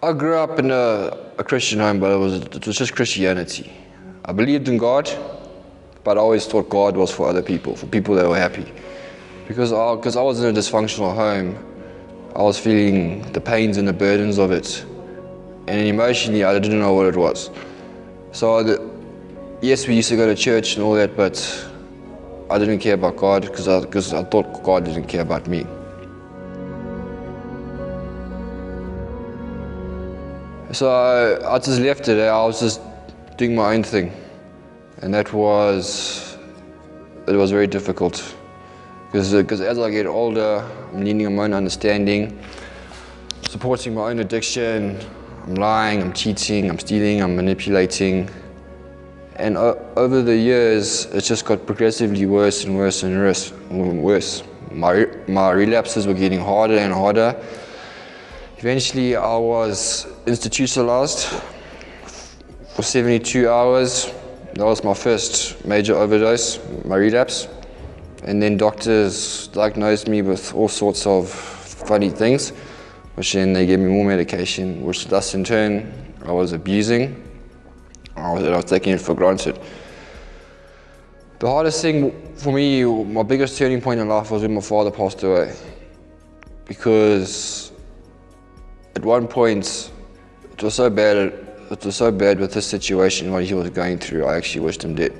I grew up in a Christian home, but it was just Christianity. I believed in God, but I always thought God was for other people, for people that were happy. Because I was in a dysfunctional home, I was feeling the pains and the burdens of it. And emotionally, I didn't know what it was. So, yes, we used to go to church and all that, but I didn't care about God because I thought God didn't care about me. So I just left it. I was just doing my own thing, and it was very difficult because as I get older, I'm needing my own understanding, supporting my own addiction. I'm lying, I'm cheating, I'm stealing, I'm manipulating, and over the years, it's just got progressively worse and worse and worse. My relapses were getting harder and harder. Eventually, I was institutionalized for 72 hours. That was my first major overdose, my relapse. And then doctors diagnosed me with all sorts of funny things, which then they gave me more medication, which thus in turn I was abusing. I was taking it for granted. The hardest thing for me, my biggest turning point in life was when my father passed away. Because at one point, it was so bad with this situation, what he was going through, I actually wished him dead.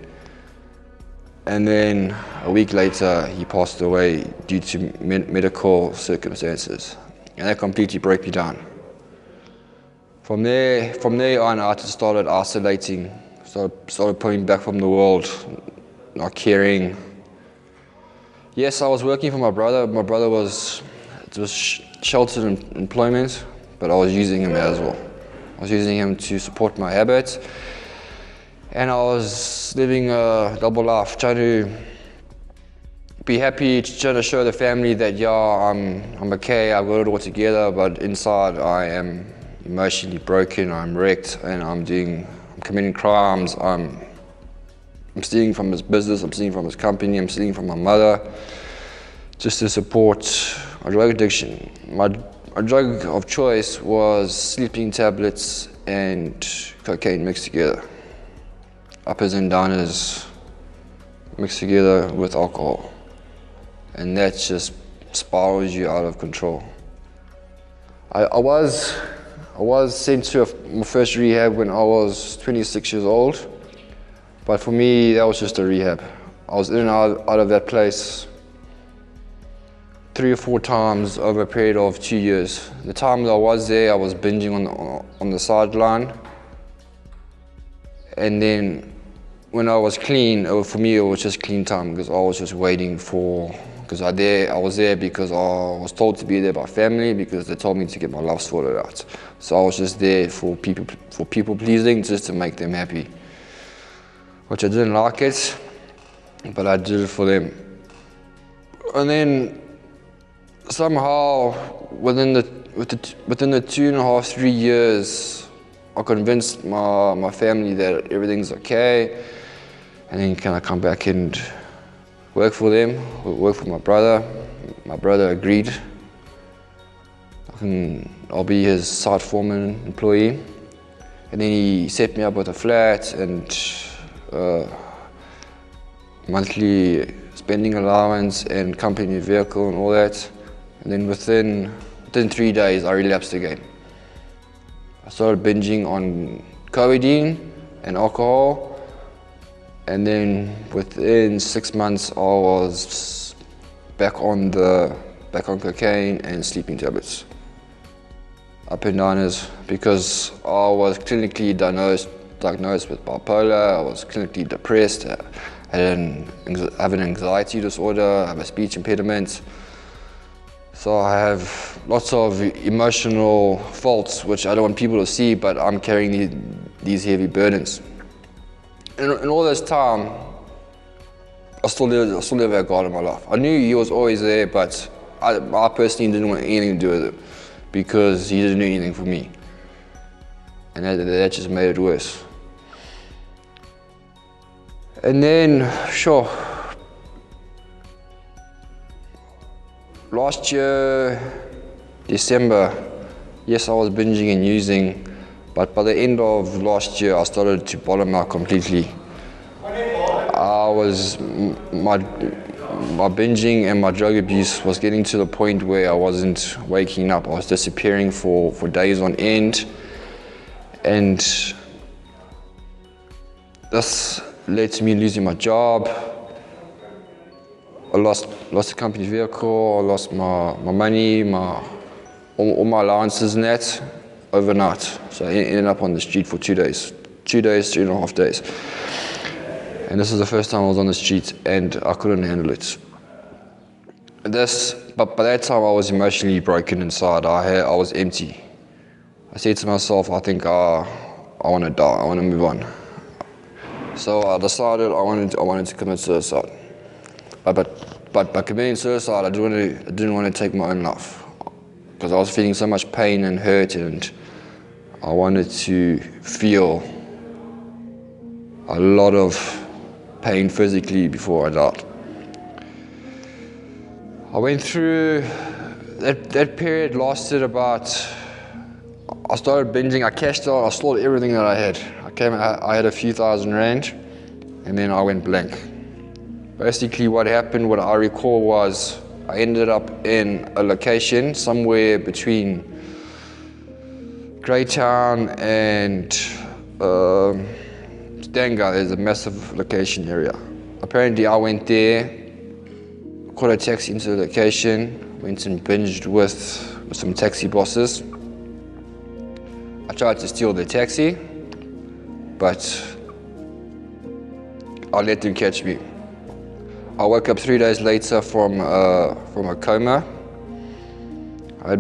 And then a week later, he passed away due to medical circumstances. And that completely broke me down. From there on, I just started isolating, started pulling back from the world, not caring. Yes, I was working for my brother. My brother was sheltered employment, but I was using him as well. I was using him to support my habits, and I was living a double life, trying to be happy, trying to show the family that yeah, I'm okay, I've got it all together, but inside I am emotionally broken, I'm wrecked, and I'm committing crimes, I'm stealing from his business, I'm stealing from his company, I'm stealing from my mother, just to support my drug addiction. My drug of choice was sleeping tablets and cocaine mixed together. Uppers and downers mixed together with alcohol. And that just spirals you out of control. I was sent to my first rehab when I was 26 years old, but for me that was just a rehab. I was in and out of that place 3 or 4 times over a period of 2 years. The time that I was there, I was binging on the sideline, and then when I was clean, for me it was just clean time because I was just waiting for. I was there because I was told to be there by family because they told me to get my life sorted out. So I was just there for people pleasing, just to make them happy. Which I didn't like it, but I did it for them. And then somehow within the 2.5, 3 years, I convinced my family that everything's okay, and then can I come back and work for them, work for my brother. My brother agreed. I'll be his site foreman employee. And then he set me up with a flat and monthly spending allowance and company vehicle and all that. And then within 3 days, I relapsed again. I started binging on codeine and alcohol. And then within 6 months, I was back on cocaine and sleeping tablets. Up and downers, because I was clinically diagnosed with bipolar. I was clinically depressed. I have an anxiety disorder. I have a speech impediment. So I have lots of emotional faults, which I don't want people to see, but I'm carrying these heavy burdens. In all this time, I still never had God in my life. I knew He was always there, but I personally didn't want anything to do with it because He didn't do anything for me. And that just made it worse. And then, sure, last year, December, Yes, I was binging and using, but by the end of last year, I started to bottom out completely. My binging and my drug abuse was getting to the point where I wasn't waking up. I was disappearing for days on end. And this led to me losing my job. I lost the company vehicle, I lost my money, all my allowances and that overnight. So I ended up on the street for 2 days. 2.5 days. And this is the first time I was on the street and I couldn't handle it. But by that time I was emotionally broken inside. I was empty. I said to myself, I think I want to die, I want to move on. So I decided I wanted to commit suicide. But by committing suicide, I didn't want to take my own life because I was feeling so much pain and hurt, and I wanted to feel a lot of pain physically before I died. I went through that period. Lasted about. I started binging. I cashed out. I sold everything that I had. I had a few $1,000, and then I went blank. Basically what happened, what I recall, was I ended up in a location somewhere between Greytown and Stanga. There's a massive location area. Apparently I went there, caught a taxi into the location, went and binged with some taxi bosses. I tried to steal their taxi, but I let them catch me. I woke up 3 days later from a coma. I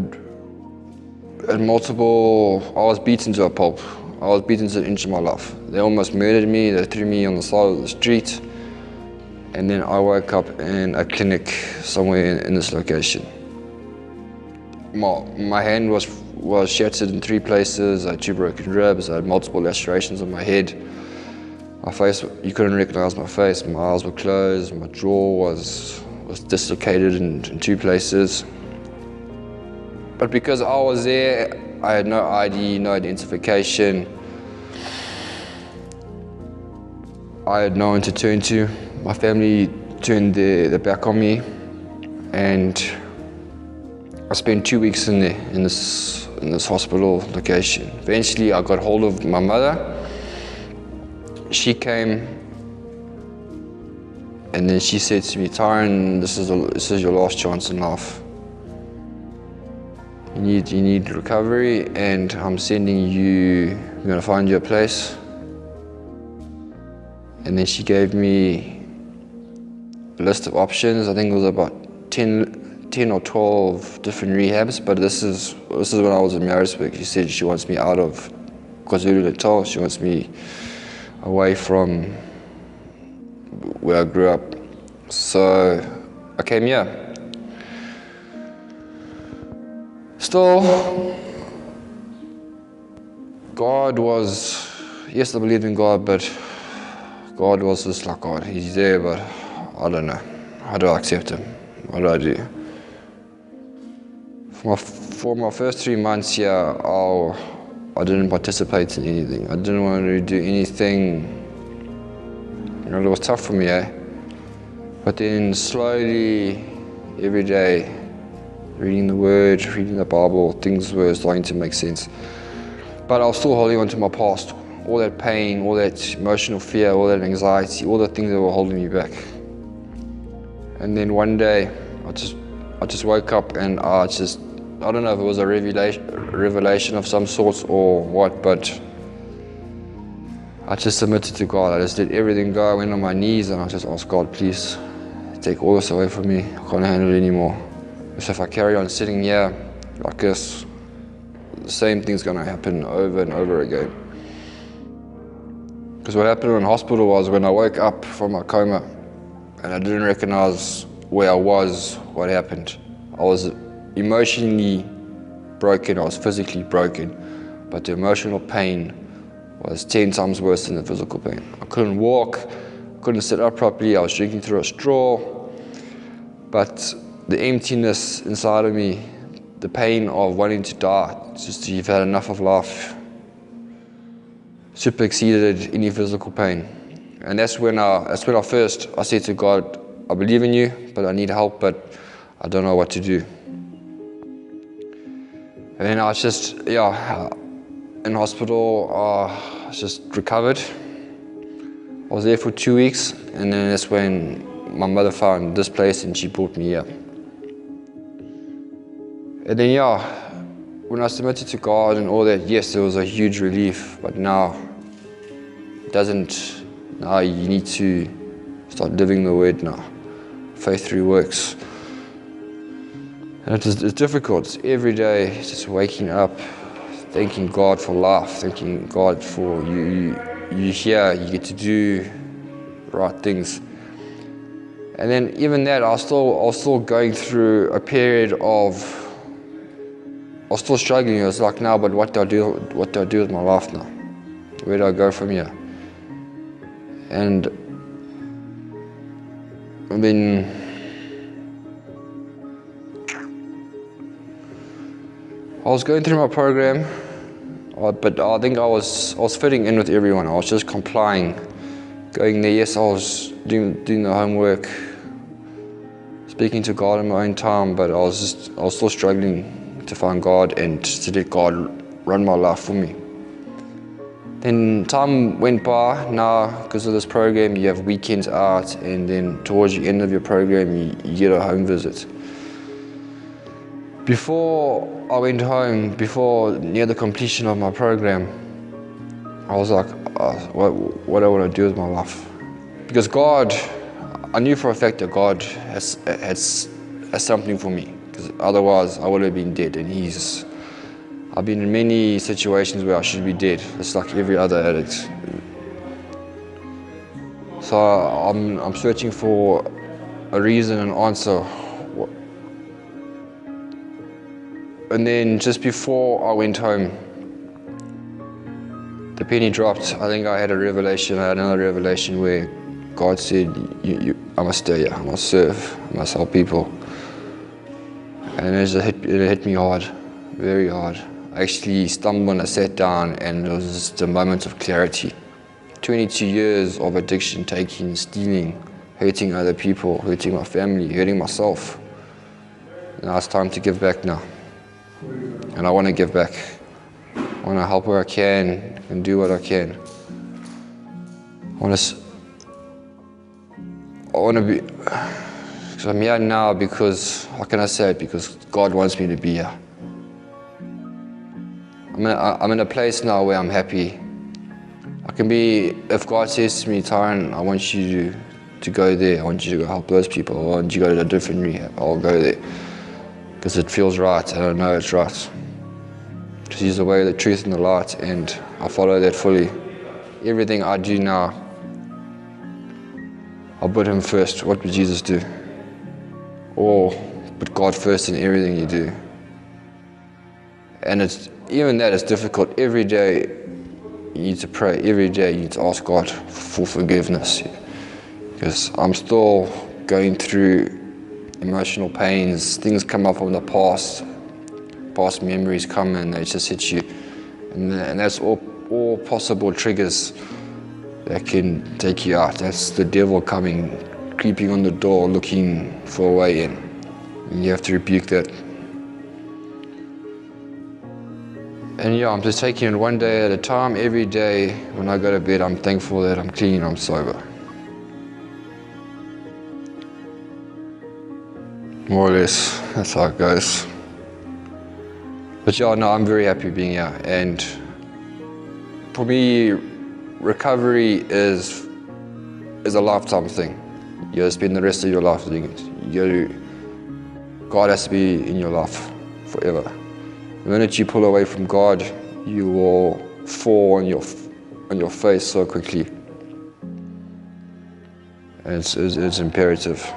was beaten to a pulp. I was beaten to an inch of my life. They almost murdered me. They threw me on the side of the street. And then I woke up in a clinic somewhere in this location. My hand was shattered in 3 places. I had 2 broken ribs. I had multiple lacerations on my head. My face, you couldn't recognize my face. My eyes were closed. My jaw was dislocated in 2 places. But because I was there, I had no ID, no identification. I had no one to turn to. My family turned their back on me, and I spent 2 weeks in this hospital location. Eventually, I got hold of my mother. She came, and then she said to me, "Thyron, this is your last chance in life. You need recovery, and I'm sending you. I'm gonna find you a place." And then she gave me a list of options. I think it was about 10 or 12 different rehabs. But this is when I was in Maritzburg. She said she wants me out of KwaZulu-Natal. She wants me away from where I grew up. So I came here. Still, God was, yes, I believed in God, but God was just like God. He's there, but I don't know. How do I accept Him? What do I do? For my first 3 months here, I didn't participate in anything. I didn't want to do anything. You know, it was tough for me, eh? But then slowly, every day, reading the Word, reading the Bible, things were starting to make sense. But I was still holding on to my past. All that pain, all that emotional fear, all that anxiety, all the things that were holding me back. And then one day, I just woke up and I don't know if it was a revelation of some sort or what, but I just submitted to God. I just did everything go. I went on my knees and I just asked God, please take all this away from me. I can't handle it anymore. So if I carry on sitting here like this, the same thing's gonna happen over and over again. Because what happened in hospital was when I woke up from my coma and I didn't recognize where I was, what happened. I was emotionally broken, I was physically broken, but the emotional pain was 10 times worse than the physical pain. I couldn't walk, couldn't sit up properly, I was drinking through a straw, but the emptiness inside of me, the pain of wanting to die, It's just you've had enough of life. Super exceeded any physical pain. And that's when I said to God, I believe in you, but I need help, but I don't know what to do. And then I was just, in hospital, I just recovered. I was there for 2 weeks, and then that's when my mother found this place and she brought me here. And then when I submitted to God and all that, yes, there was a huge relief, but now you need to start living the word now. Faith through works. And it's difficult. It's every day, just waking up, thanking God for life, thanking God for you here, you get to do the right things. And then even that, I was still going through a period of, I was still struggling. I was like, now, but what do I do with my life now? Where do I go from here? And then I was going through my program, but I think I was fitting in with everyone. I was just complying, going there. Yes, I was doing the homework, speaking to God in my own time, but I was still struggling to find God and to let God run my life for me. Then time went by. Now, because of this program, you have weekends out, and then towards the end of your program, you get a home visit. Before I went home, near the completion of my program, I was like, what do I want to do with my life? Because God, I knew for a fact that God has something for me, because otherwise I would have been dead. And I've been in many situations where I should be dead, just like every other addict. So I'm searching for a reason, an answer. And then just before I went home, the penny dropped. I think I had another revelation where God said, I must stay here, I must serve, I must help people. And it hit me hard, very hard. I actually stumbled when I sat down, and it was just a moment of clarity. 22 years of addiction, taking, stealing, hurting other people, hurting my family, hurting myself. Now it's time to give back now. And I want to give back. I want to help where I can and do what I can. I want to be, because I'm here now because, how can I say it? Because God wants me to be here. I'm in a place now where I'm happy. If God says to me, Thyron, I want you to go there, I want you to go help those people, I want you to go to a different rehab, I'll go there. Because it feels right, and I know it's right. Because He's the way, the truth, and the light, and I follow that fully. Everything I do now, I'll put Him first. What would Jesus do? Or put God first in everything you do. And even that is difficult. Every day you need to pray. Every day you need to ask God for forgiveness. Because I'm still going through emotional pains. Things come up from the past. Past memories come and they just hit you. And that's all possible triggers that can take you out. That's the devil coming, creeping on the door, looking for a way in. And you have to rebuke that. And I'm just taking it one day at a time. Every day when I go to bed, I'm thankful that I'm clean, I'm sober. More or less, that's how it goes. But I'm very happy being here. And for me, recovery is a lifetime thing. You gotta spend the rest of your life doing it. God has to be in your life forever. The minute you pull away from God, you will fall on your face so quickly. And it's imperative.